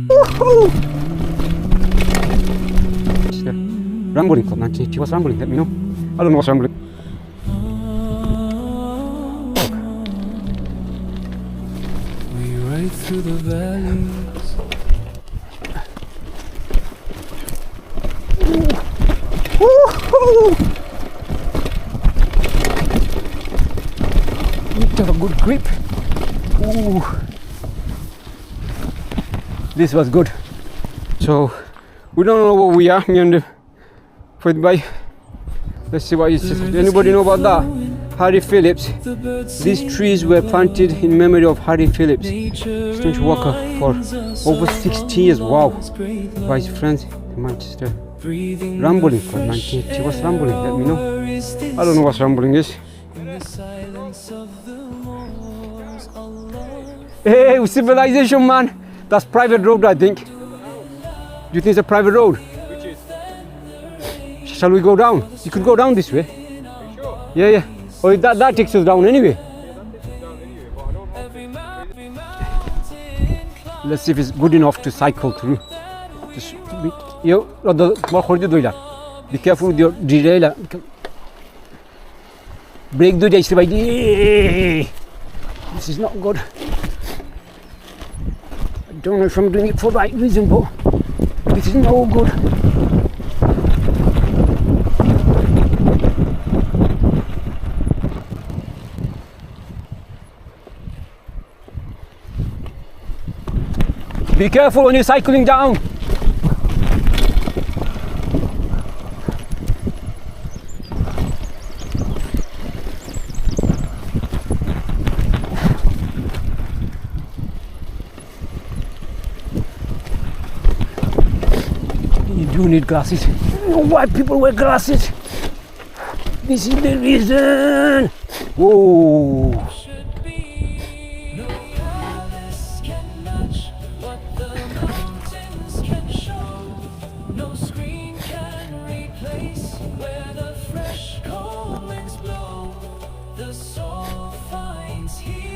Woohoo! Rambling Club 1980. What's rambling? Let me know. I don't know what's rambling. We ride through the valleys. Woohoo! Need to have a good grip. Ooh. This was good. So we don't know where we are, me and Fred Bay. Let's see what it says. Anybody know about that? Harry Phillips. These trees were planted in memory of Harry Phillips, stage worker for over 60 years. Wow. By his friends in Manchester. Rambling for 1980. What's rambling? Let me know. I don't know what rambling is. Hey, civilization, man. That's private road, I think. Do you think it's a private road? Which is? Shall we go down? You could go down this way. Are you sure? Yeah, yeah. Oh, that takes us down anyway. Yeah, that takes us down anyway, but I don't know. Let's see if it's good enough to cycle through. Just be careful with your derailer. Brake do this. This is not good. I don't know if I'm doing it for the right reason, but this is no good. Be careful when you're cycling down. You do need glasses. You know why people wear glasses? This is the reason. Whoa.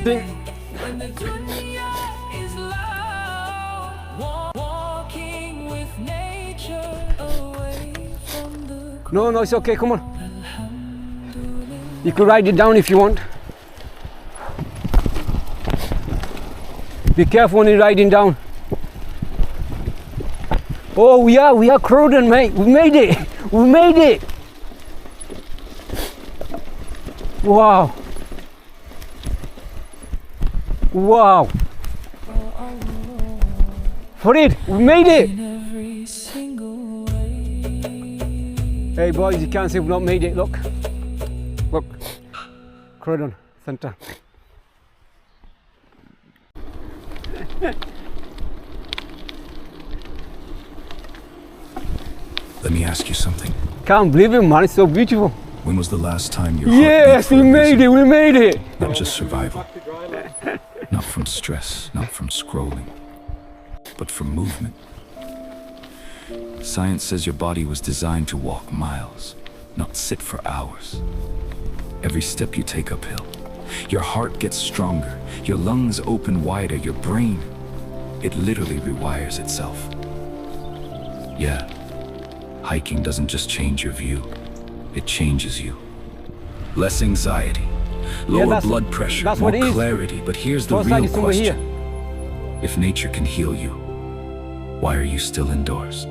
When the dunya is loud, walking with nature away from the No, it's okay. Come on. You could ride it down if you want. Be careful when you're riding down. Oh, we are Croydon, mate. We made it. We made it. Wow. Wow. Farid, we made it. Hey boys, you can't say we've not made it. Look. Look. Croydon Centre. Let me ask you something. Can't believe it, man. It's so beautiful. When was the last time your heart Yes, beat we for a made reason? it. We made it. Not just survival. Not from stress, not from scrolling, but from movement. Science says your body was designed to walk miles, not sit for hours. Every step you take uphill, your heart gets stronger, your lungs open wider, your brain, it literally rewires itself. Yeah, hiking doesn't just change your view, it changes you. Less anxiety, lower blood pressure, more clarity, but here's the real question. If nature can heal you, why are you still indoors?